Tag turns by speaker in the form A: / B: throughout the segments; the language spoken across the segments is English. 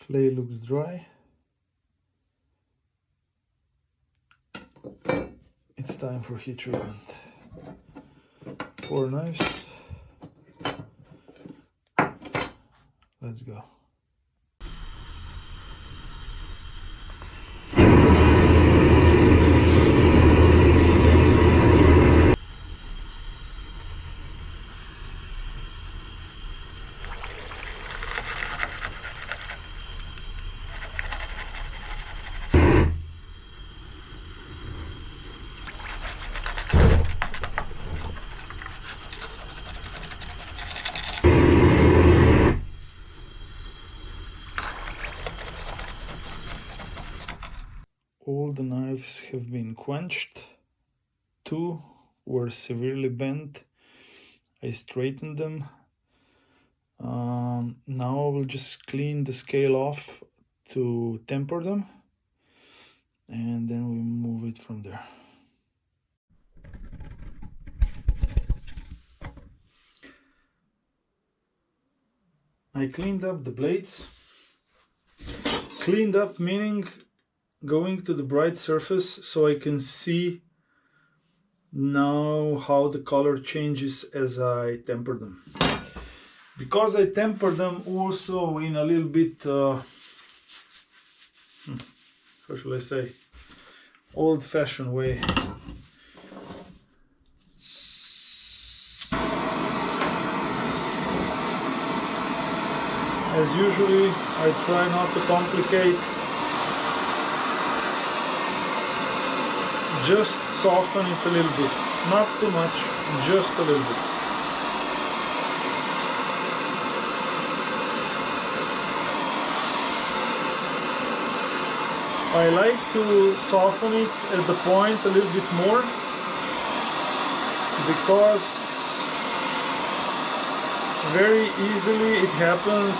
A: Clay looks dry. It's time for heat treatment. 4 knives. Let's go. All the knives have been quenched. 2 were severely bent. I straightened them. Now I will just clean the scale off to temper them, and then we move it from there. I cleaned up the blades. Cleaned up meaning going to the bright surface so I can see now how the color changes as I temper them. Because I temper them also in a little bit, how shall I say, old-fashioned way. As usually, I try not to complicate. Just soften it a little bit. Not too much, just a little bit. I like to soften it at the point a little bit more, because very easily it happens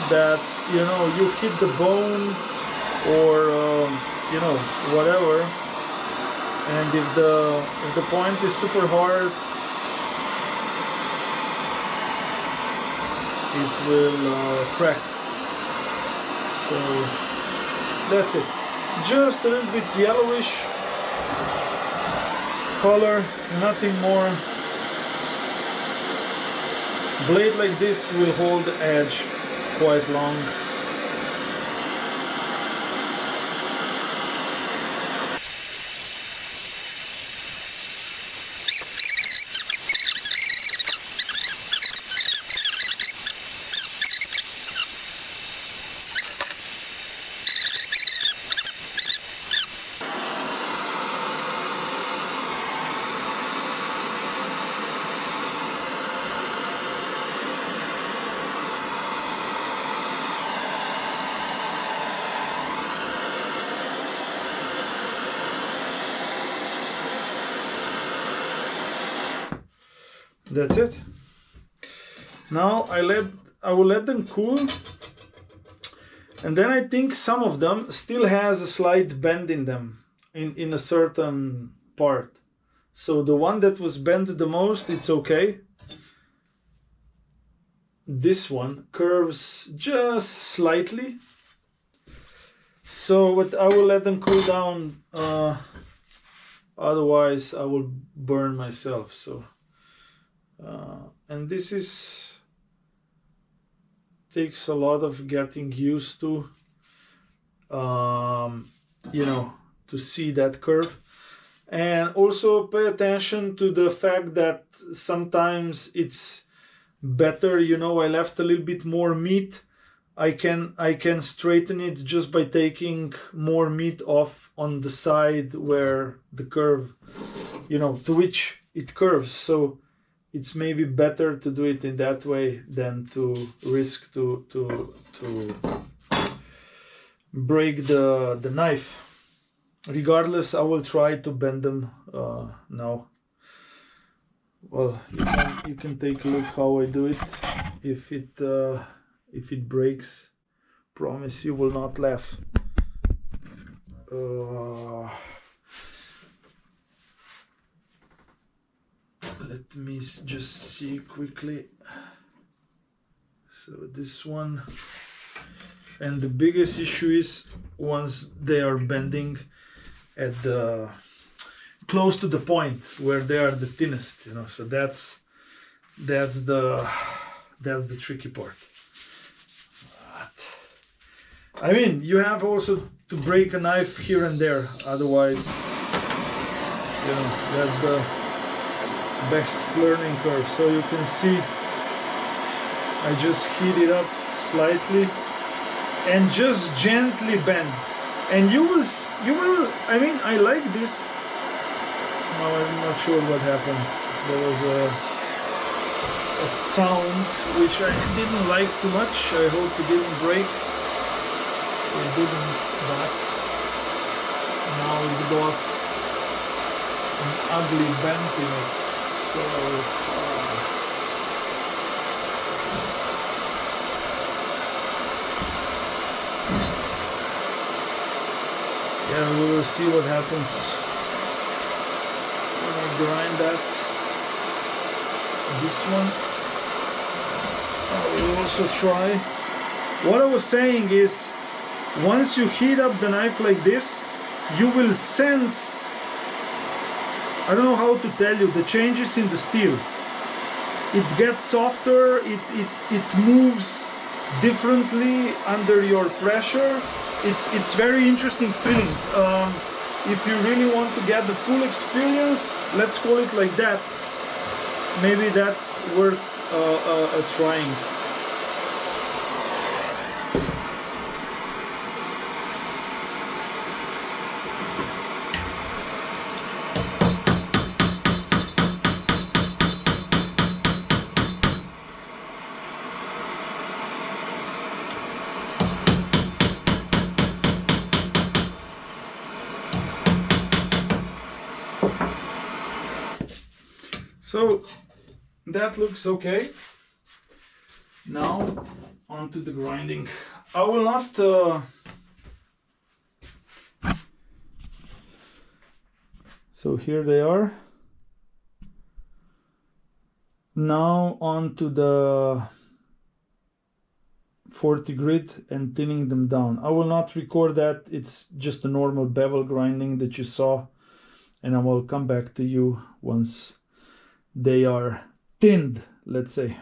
A: that, you know, you hit the bone or you know, whatever, and if the point is super hard, it will crack. So that's it. Just a little bit yellowish color, nothing more. Blade like this will hold the edge quite long. That's it. Now I will let them cool, and then I think some of them still has a slight bend in them in a certain part. So the one that was bent the most, it's okay. This one curves just slightly. So but I will let them cool down, otherwise I will burn myself. So and this takes a lot of getting used to, you know, to see that curve. And also pay attention to the fact that sometimes it's better, you know, I left a little bit more meat. I can straighten it just by taking more meat off on the side where the curve, you know, to which it curves. So it's maybe better to do it in that way than to risk to break the knife. Regardless, I will try to bend them now. Well, you can take a look how I do it. If it breaks, promise you will not laugh. Let me just see quickly. So this one and the biggest issue is once they are bending at the close to the point where they are the thinnest, you know. So that's the tricky part. But, I mean, you have also to break a knife here and there, otherwise, you know, that's the best learning curve. So you can see I just heat it up slightly and just gently bend, and you will I mean, I like this. No, I'm not sure what happened. There was a sound which I didn't like too much. I hope it didn't break. It didn't, but now it got an ugly bend in it. So yeah, we will see what happens when I grind that. This one I will also try. What I was saying is, once you heat up the knife like this, you will sense, I don't know how to tell you, the changes in the steel. It gets softer, it moves differently under your pressure. It's very interesting feeling. If you really want to get the full experience, let's call it like that, maybe that's worth trying. So that looks okay. Now onto the grinding. I will not so here they are. Now onto the 40 grit and thinning them down. I will not record that. It's just a normal bevel grinding that you saw, and I will come back to you once they are thinned, let's say.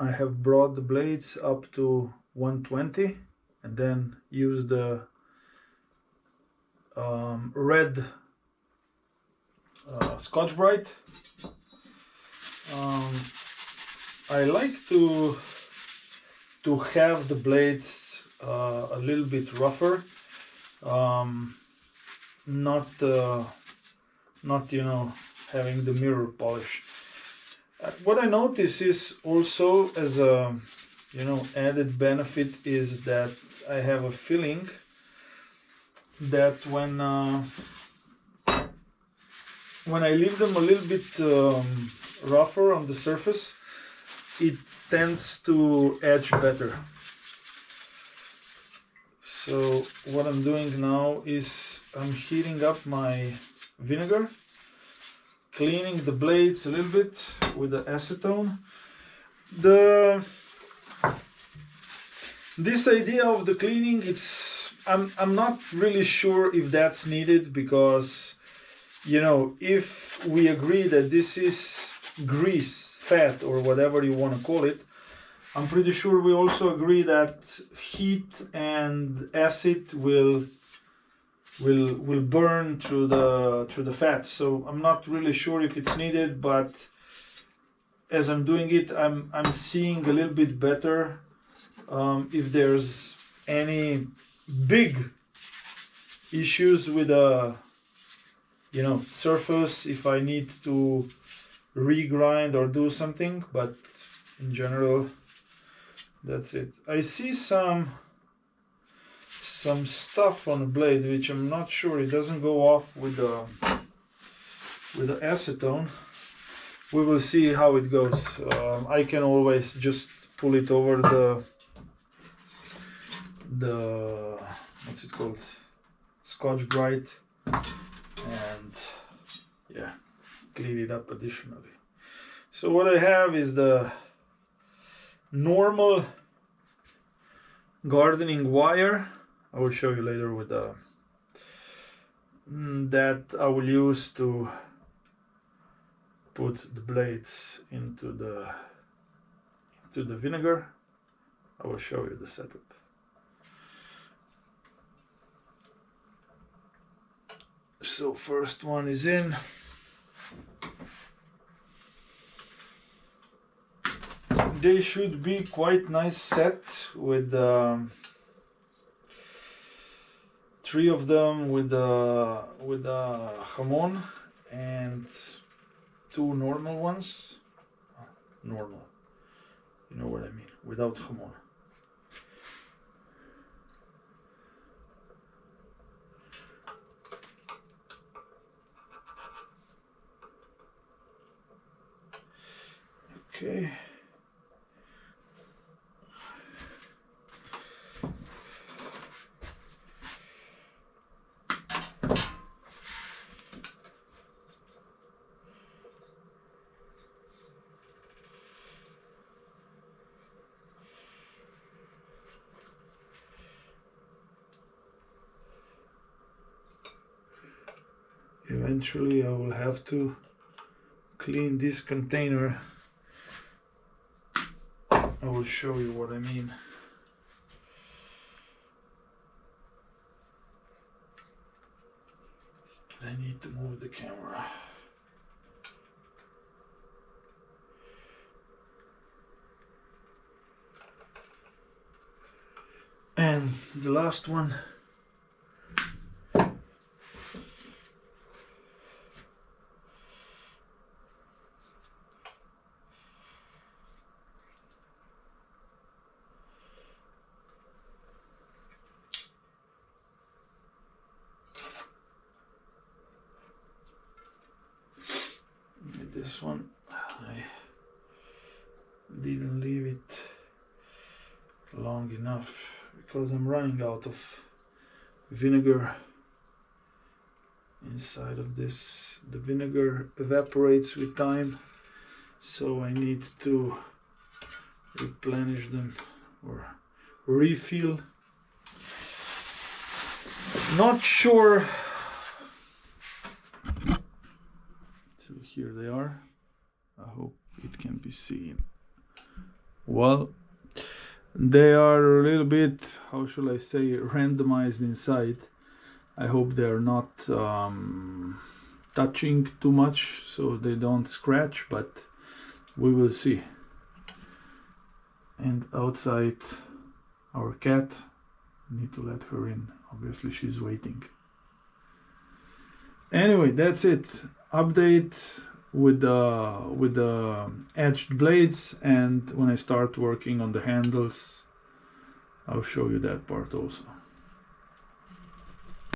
A: I have brought the blades up to 120 and then use the red Scotch-Brite. I like to have the blades a little bit rougher, not you know, having the mirror polish. What I notice is also, as a, you know, added benefit, is that I have a feeling that when I leave them a little bit rougher on the surface, it tends to edge better. So what I'm doing now is I'm heating up my vinegar, cleaning the blades a little bit with the acetone. This idea of the cleaning, I'm not really sure if that's needed, because you know, if we agree that this is grease, fat, or whatever you want to call it, I'm pretty sure we also agree that heat and acid will burn through the fat. So I'm not really sure if it's needed, but as I'm doing it, I'm seeing a little bit better if there's any big issues with the surface, if I need to regrind or do something. But in general, that's it. I see some stuff on the blade which I'm not sure, it doesn't go off with the acetone. We will see how it goes. I can always just pull it over the what's it called, Scotch-Brite, and yeah, clean it up additionally. So what I have is the normal gardening wire. I will show you later with that I will use to put the blades into the vinegar. I will show you the setup. So first one is in. They should be quite nice set with 3 of them with jamon and 2 normal ones. Normal, you know what I mean, without jamon. Okay. Eventually I will have to clean this container. I will show you what I mean. I need to move the camera. And the last one. This one, I didn't leave it long enough because I'm running out of vinegar inside of this. The vinegar evaporates with time, so I need to replenish them or refill. Not sure. So here they are. I hope it can be seen. Well, they are a little bit, how should I say, randomized inside. I hope they're not touching too much so they don't scratch, but we will see. And outside, our cat, I need to let her in. Obviously she's waiting. Anyway, that's it. Update with the edged blades, and when I start working on the handles, I'll show you that part also.